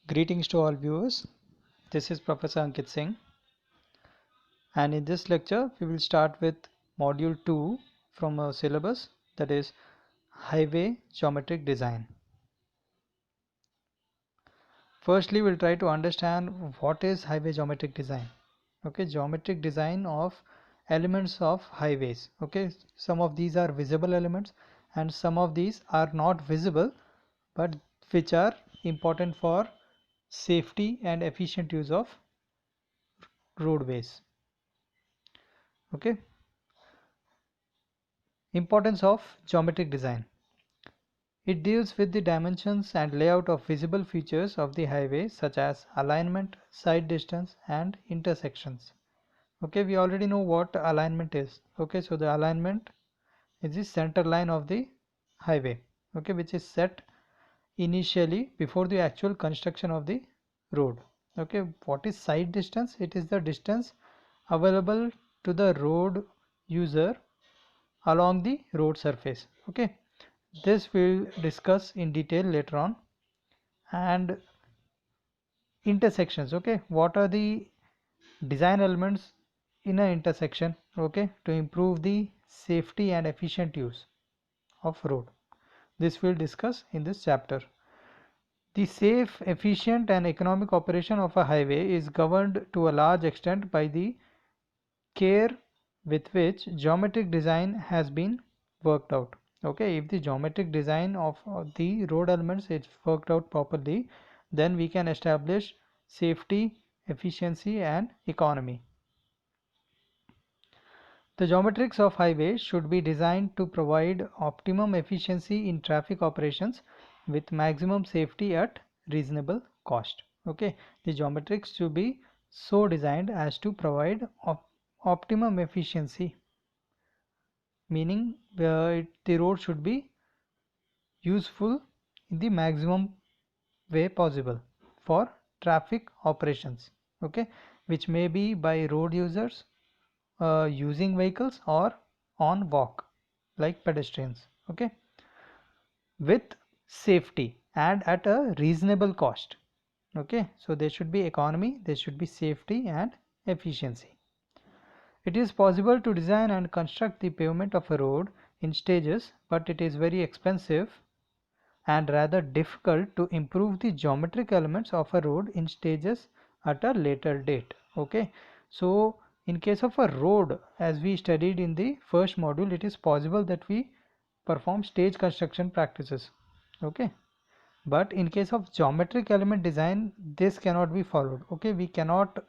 Greetings to all viewers. This is Professor Ankit Singh, and in this lecture we will start with module 2 from our syllabus, that is highway geometric design. Firstly, we'll try to understand what is highway geometric design. Okay, geometric design of elements of highways. Okay, some of these are visible elements and some of these are not visible but which are important for safety and efficient use of roadways. Okay, importance of geometric design. It deals with the dimensions and layout of visible features of the highway such as alignment, side distance and intersections. Okay, we already know what alignment is. Okay, so the alignment is the center line of the highway, okay, which is set initially before the actual construction of the road. Okay, what is side distance? It is the distance available to the road user along the road surface. Okay, this we'll discuss in detail later on. And intersections. Okay, what are the design elements in an intersection, okay, to improve the safety and efficient use of road? This we'll discuss in this chapter. The safe, efficient and economic operation of a highway is governed to a large extent by the care with which geometric design has been worked out. Okay, if the geometric design of the road elements is worked out properly, then we can establish safety, efficiency and economy. The geometrics of highways should be designed to provide optimum efficiency in traffic operations with maximum safety at reasonable cost. Okay, the geometrics should be so designed as to provide optimum efficiency, meaning the road should be useful in the maximum way possible for traffic operations, okay, which may be by road users using vehicles or on walk like pedestrians, okay, with safety and at a reasonable cost. Okay, so there should be economy, there should be safety and efficiency. It is possible to design and construct the pavement of a road in stages, but it is very expensive and rather difficult to improve the geometric elements of a road in stages at a later date. Okay, so in case of a road, as we studied in the first module, it is possible that we perform stage construction practices. Okay, but in case of geometric element design, this cannot be followed. Okay, we cannot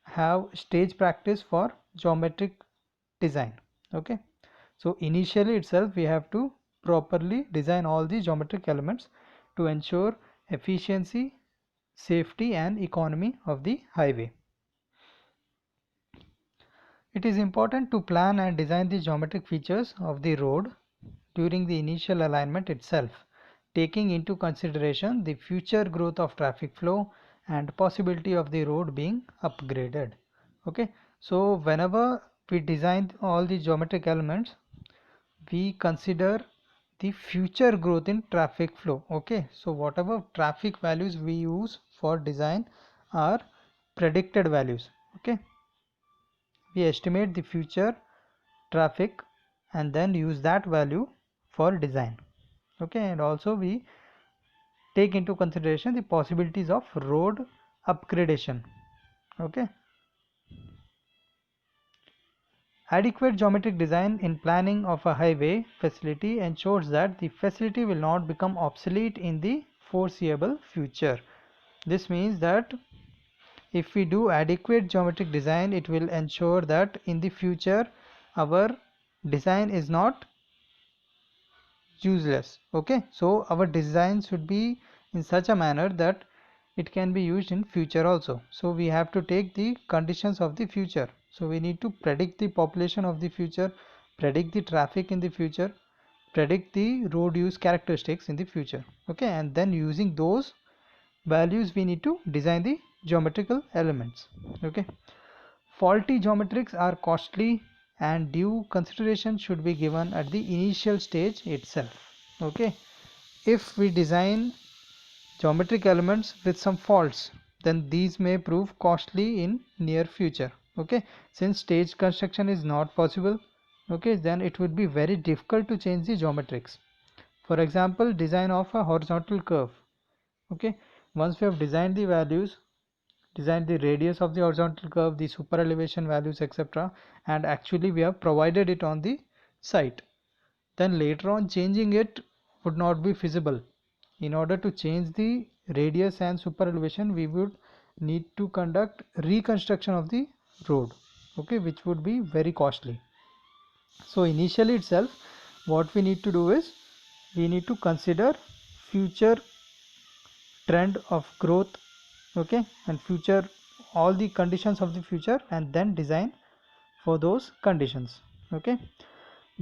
have stage practice for geometric design. Okay, so initially itself we have to properly design all the geometric elements to ensure efficiency, safety and economy of the highway. It is important to plan and design the geometric features of the road during the initial alignment itself, taking into consideration the future growth of traffic flow and possibility of the road being upgraded. Okay, so whenever we design all the geometric elements, we consider the future growth in traffic flow. Okay, so whatever traffic values we use for design are predicted values. Okay, we estimate the future traffic and then use that value for design. Okay, and also we take into consideration the possibilities of road upgradation. Okay, adequate geometric design in planning of a highway facility ensures that the facility will not become obsolete in the foreseeable future. This means that if we do adequate geometric design, it will ensure that in the future our design is not useless. Okay, so our design should be in such a manner that it can be used in future also. So we have to take the conditions of the future. So we need to predict the population of the future, predict the traffic in the future, predict the road use characteristics in the future. Okay, and then using those values we need to design the geometrical elements. Okay, faulty geometrics are costly and due consideration should be given at the initial stage itself. Okay, if we design geometric elements with some faults, then these may prove costly in near future. Okay, since stage construction is not possible, okay, then it would be very difficult to change the geometrics. For example, design of a horizontal curve. Okay, once we have designed the values, designed the radius of the horizontal curve, the super elevation values, etc., and actually we have provided it on the site, then later on changing it would not be feasible. In order to change the radius and super elevation, we would need to conduct reconstruction of the road, okay, which would be very costly. So initially itself, what we need to do is we need to consider future trend of growth, okay, and future, all the conditions of the future, and then design for those conditions. Okay,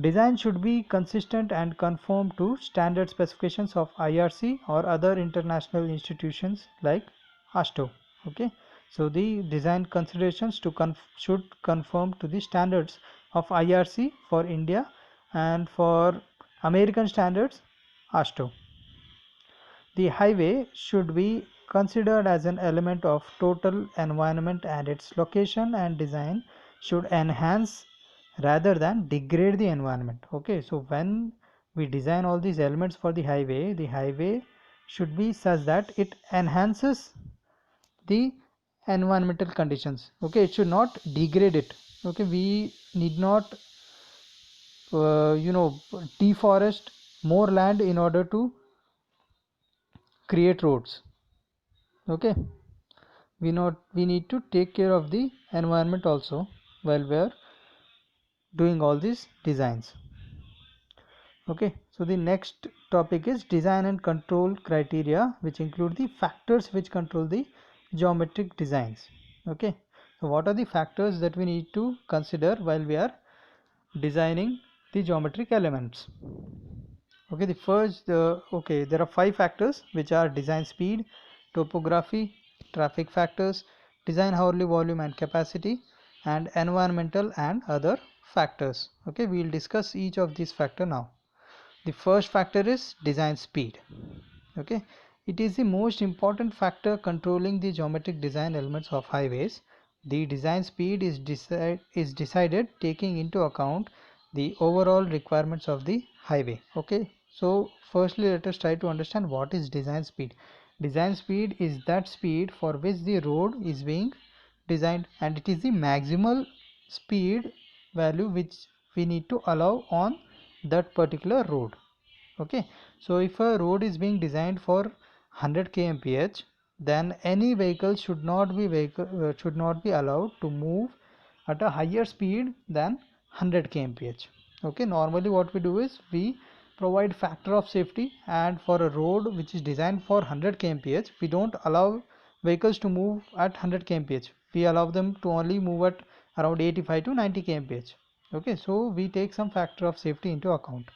design should be consistent and conform to standard specifications of IRC or other international institutions like ASTO. Okay, so the design considerations to should conform to the standards of IRC for India and for American standards ASTO. The highway should be considered as an element of total environment, and its location and design should enhance rather than degrade the environment. Okay, so when we design all these elements for the highway should be such that it enhances the environmental conditions. Okay, it should not degrade it. Okay, we need not deforest more land in order to create roads. Okay, we need to take care of the environment also while we are doing all these designs. Okay, so the next topic is design and control criteria, which include the factors which control the geometric designs. Okay, so what are the factors that we need to consider while we are designing the geometric elements? Okay, the first okay, there are 5 factors which are design speed, topography, traffic factors, design hourly volume and capacity, and environmental and other factors. Okay, we will discuss each of these factors now. The first factor is design speed. Okay, it is the most important factor controlling the geometric design elements of highways. The design speed is decided taking into account the overall requirements of the highway. Okay, so firstly let us try to understand what is design speed. Design speed is that speed for which the road is being designed, and it is the maximal speed value which we need to allow on that particular road. Okay, so if a road is being designed for 100 kmph, then any vehicle should not be allowed to move at a higher speed than 100 kmph. Okay, normally what we do is we provide factor of safety, and for a road which is designed for 100 kmph, we don't allow vehicles to move at 100 kmph. We allow them to only move at around 85 to 90 kmph. Okay, so we take some factor of safety into account.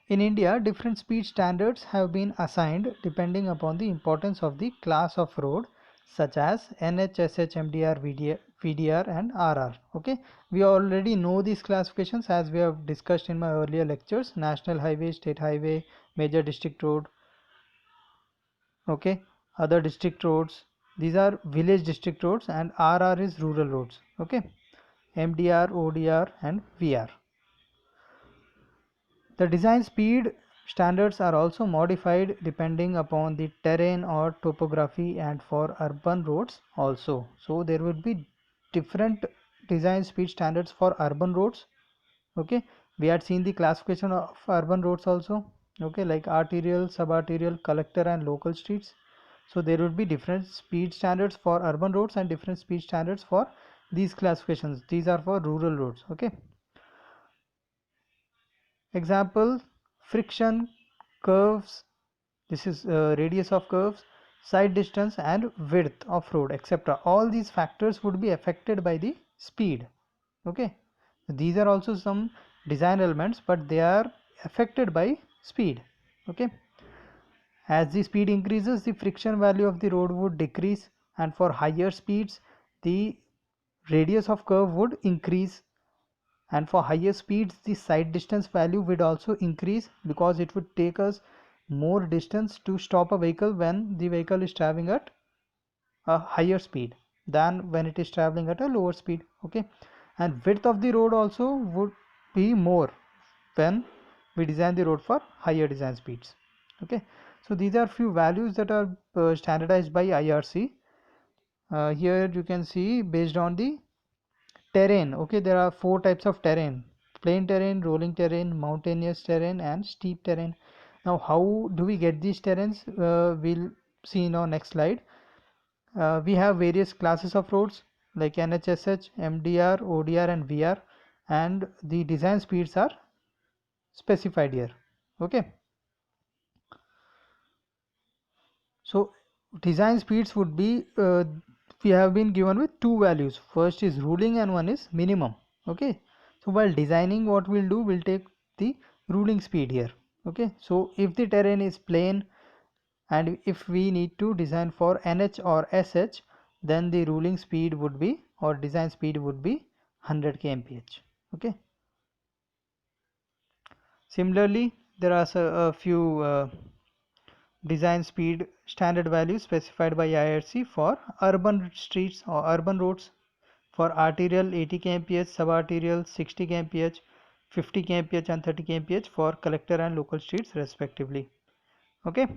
In India, different speed standards have been assigned depending upon the importance of the class of road, such as NH, SH, MDR, VDR and RR. Okay, we already know these classifications as we have discussed in my earlier lectures: national highway, state highway, major district road, okay, other district roads. These are village district roads, and RR is rural roads. Okay, MDR, ODR and VR. The design speed standards are also modified depending upon the terrain or topography, and for urban roads also. So there would be different design speed standards for urban roads. Okay, we had seen the classification of urban roads also. Okay, like arterial, subarterial, collector and local streets. So there would be different speed standards for urban roads and different speed standards for these classifications. These are for rural roads. Okay, example: friction, curves, this is radius of curves, side distance and width of road, etc. All these factors would be affected by the speed. Okay, these are also some design elements, but they are affected by speed. Okay, as the speed increases, the friction value of the road would decrease, and for higher speeds the radius of curve would increase, and for higher speeds the side distance value would also increase, because it would take us more distance to stop a vehicle when the vehicle is traveling at a higher speed than when it is traveling at a lower speed. Okay, and width of the road also would be more when we design the road for higher design speeds. Okay, so these are few values that are standardized by IRC. Here you can see based on the terrain. Okay, there are four types of terrain: plain terrain, rolling terrain, mountainous terrain, and steep terrain. Now how do we get these terrains? We'll see in our next slide. We have various classes of roads like NHSH, MDR, ODR, and VR, and the design speeds are specified here. Okay, so design speeds would be we have been given with two values. First is ruling and one is minimum. Okay, so while designing, what we'll do, we'll take the ruling speed here. Okay, so if the terrain is plain and if we need to design for NH or SH, then the ruling speed would be, or design speed would be, 100 kmph. Okay, similarly there are a few design speed standard values specified by IRC for urban streets or urban roads. For arterial 80 kmph, subarterial 60 kmph, 50 kmph and 30 kmph for collector and local streets respectively. Okay,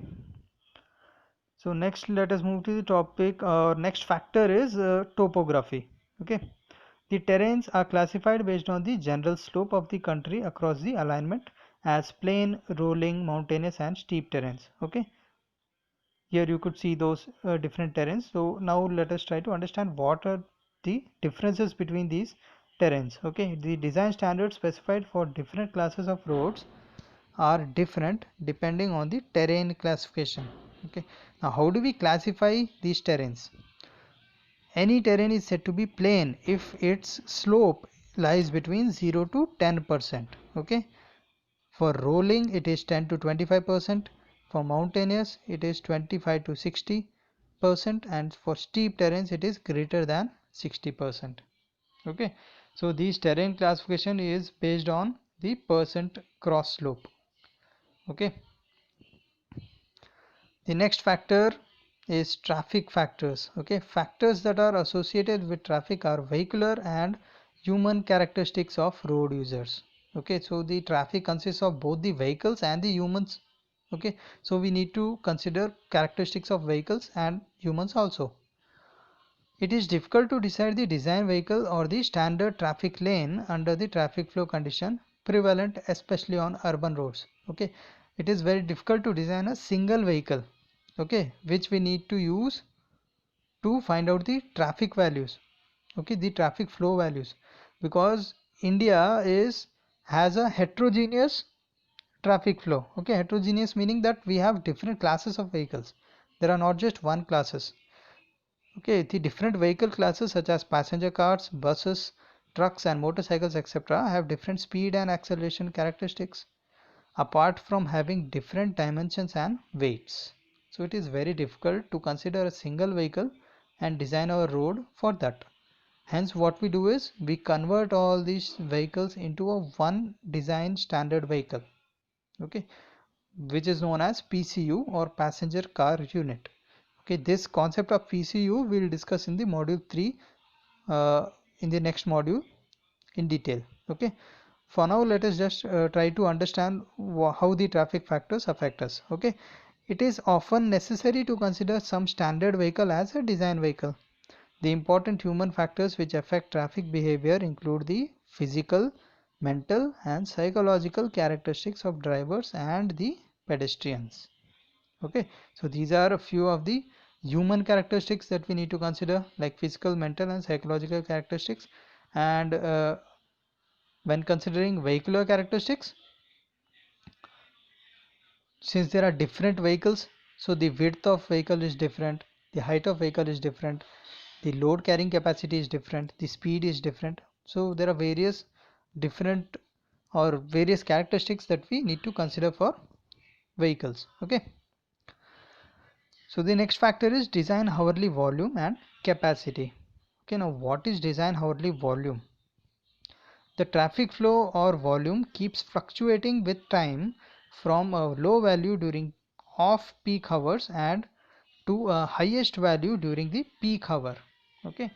so next let us move to the topic. Next factor is topography. Okay, the terrains are classified based on the general slope of the country across the alignment as plain, rolling, mountainous and steep terrains. Okay, here you could see those different terrains. So now let us try to understand what are the differences between these terrains. Okay, the design standards specified for different classes of roads are different depending on the terrain classification. Okay, now how do we classify these terrains? Any terrain is said to be plain if its slope lies between 0 to 10%. Okay, for rolling it is 10 to 25%, for mountainous it is 25 to 60%, and for steep terrains it is greater than 60%. Okay, so this terrain classification is based on the percent cross slope. Okay, the next factor is traffic factors. Okay, factors that are associated with traffic are vehicular and human characteristics of road users. Okay, so the traffic consists of both the vehicles and the humans. Okay, so we need to consider characteristics of vehicles and humans also. It is difficult to decide the design vehicle or the standard traffic lane under the traffic flow condition prevalent especially on urban roads. Okay, it is very difficult to design a single vehicle, okay, which we need to use to find out the traffic values, okay, the traffic flow values, because India is has a heterogeneous traffic flow. Okay, heterogeneous meaning that we have different classes of vehicles. There are not just one classes. Okay, the different vehicle classes such as passenger cars, buses, trucks and motorcycles etc. have different speed and acceleration characteristics apart from having different dimensions and weights. So it is very difficult to consider a single vehicle and design our road for that. Hence what we do is we convert all these vehicles into a one design standard vehicle, okay, which is known as PCU or passenger car unit. Okay, this concept of PCU we will discuss in the module 3 in the next module in detail. Okay, for now let us just try to understand how the traffic factors affect us. Okay, it is often necessary to consider some standard vehicle as a design vehicle. The important human factors which affect traffic behavior include the physical, mental and psychological characteristics of drivers and the pedestrians. Okay, so these are a few of the human characteristics that we need to consider, like physical, mental and psychological characteristics. And when considering vehicular characteristics, since there are different vehicles, so the width of vehicle is different, the height of vehicle is different, the load carrying capacity is different, the speed is different. So there are various different or various characteristics that we need to consider for vehicles. Okay, so the next factor is design hourly volume and capacity. Okay, now what is design hourly volume? The traffic flow or volume keeps fluctuating with time from a low value during off peak hours and to a highest value during the peak hour. Okay,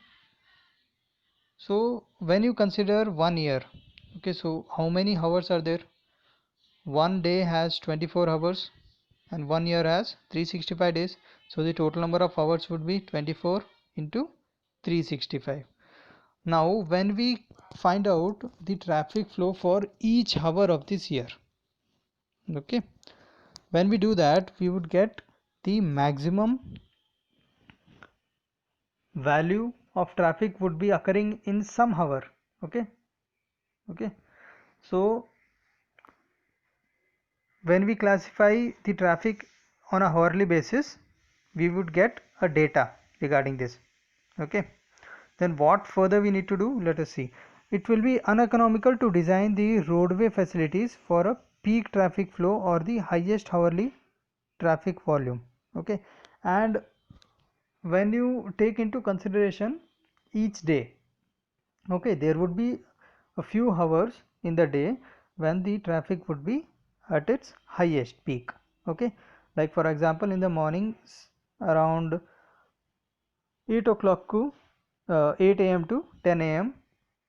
so when you consider 1 year, okay, so how many hours are there? One day has 24 hours and 1 year has 365 days, so the total number of hours would be 24 into 365. Now when we find out the traffic flow for each hour of this year, okay, when we do that we would get the maximum value of traffic would be occurring in some hour. Okay, so when we classify the traffic on a hourly basis, we would get a data regarding this. Okay, then what further we need to do, let us see. It will be uneconomical to design the roadway facilities for a peak traffic flow or the highest hourly traffic volume. Okay, and when you take into consideration each day, okay, there would be a few hours in the day when the traffic would be at its highest peak. Okay, like for example in the morning around 8 o'clock to 8 a.m. to 10 a.m.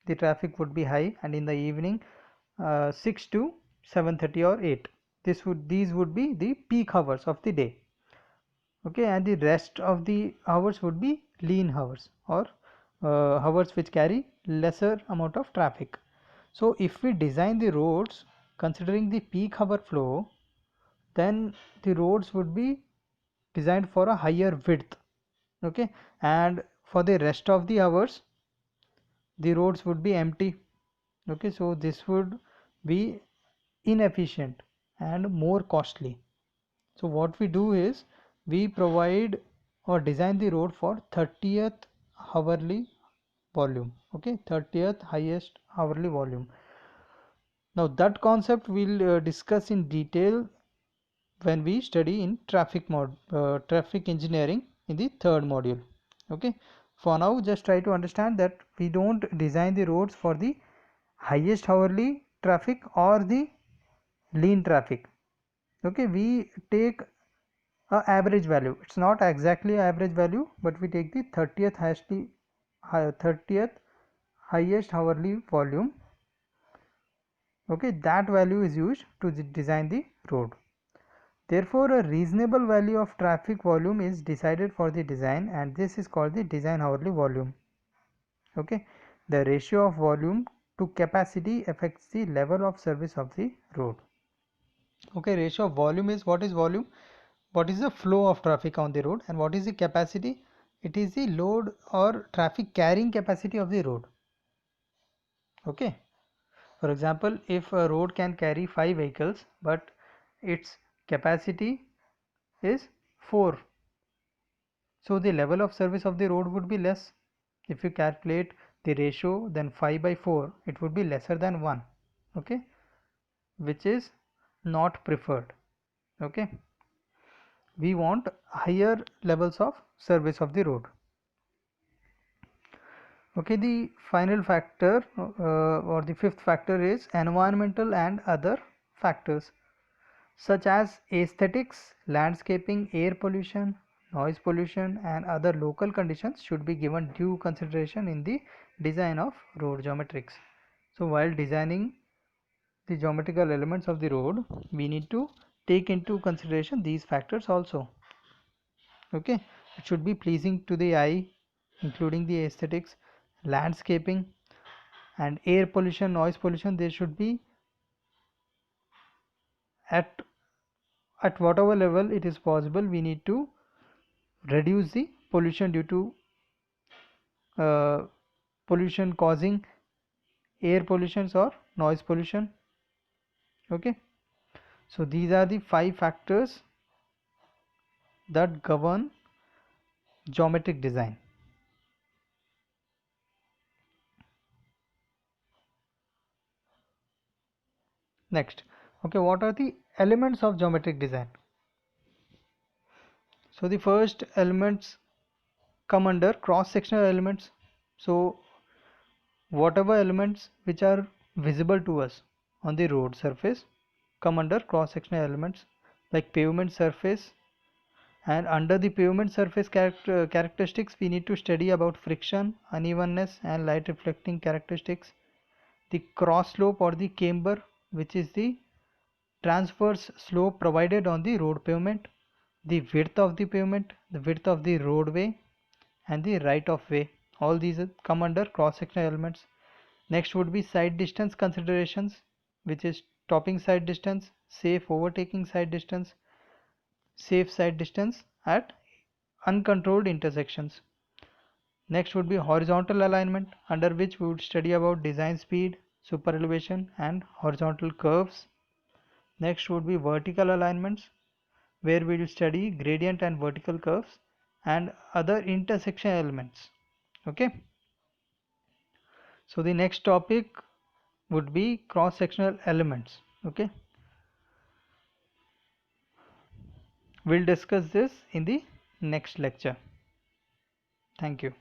the traffic would be high, and in the evening 6 to 7:30 or 8, these would be the peak hours of the day. Okay, and the rest of the hours would be lean hours, or hours which carry lesser amount of traffic. So if we design the roads considering the peak hour flow, then the roads would be designed for a higher width. Okay, and for the rest of the hours the roads would be empty. Okay, so this would be inefficient and more costly. So what we do is we provide or design the road for 30th hourly volume. Okay, 30th highest hourly volume. Now that concept we'll discuss in detail when we study in traffic engineering in the third module. Okay, for now just try to understand that we don't design the roads for the highest hourly traffic or the lean traffic. Okay, we take a average value. It's not exactly average value, but we take the 30th highest hourly volume. Okay, that value is used to design the road. Therefore, a reasonable value of traffic volume is decided for the design, and this is called the design hourly volume. Okay, the ratio of volume to capacity affects the level of service of the road. Okay, ratio of volume is, what is volume? What is the flow of traffic on the road, and what is the capacity? It is the load or traffic carrying capacity of the road. Okay, for example, if a road can carry 5 vehicles but its capacity is 4, so the level of service of the road would be less. If you calculate the ratio, then 5 by 4, it would be lesser than 1. Okay, which is not preferred. Okay, we want higher levels of service of the road. Okay, the final factor or the fifth factor is environmental and other factors such as aesthetics, landscaping, air pollution, noise pollution, and other local conditions should be given due consideration in the design of road geometrics. So while designing the geometrical elements of the road, we need to take into consideration these factors also. Okay, it should be pleasing to the eye, including the aesthetics, landscaping, and air pollution, noise pollution. They should be at whatever level it is possible. We need to reduce the pollution due to uh, pollution causing air pollutions or noise pollution. Okay, so these are the 5 factors that govern geometric design. Next, okay, what are the elements of geometric design? So the first elements come under cross-sectional elements. So whatever elements which are visible to us on the road surface, come under cross-sectional elements like pavement surface. And under the pavement surface characteristics, we need to study about friction, unevenness, and light reflecting characteristics. The cross slope or the camber, which is the transverse slope provided on the road pavement, the width of the pavement, the width of the roadway, and the right of way. All these come under cross-sectional elements. Next would be side distance considerations, which is topping side distance, safe overtaking side distance, safe side distance at uncontrolled intersections. Next would be horizontal alignment, under which we would study about design speed, super elevation, and horizontal curves. Next would be vertical alignments, where we will study gradient and vertical curves and other intersection elements. Okay. So the next topic would be cross-sectional elements. Okay. We'll discuss this in the next lecture. Thank you.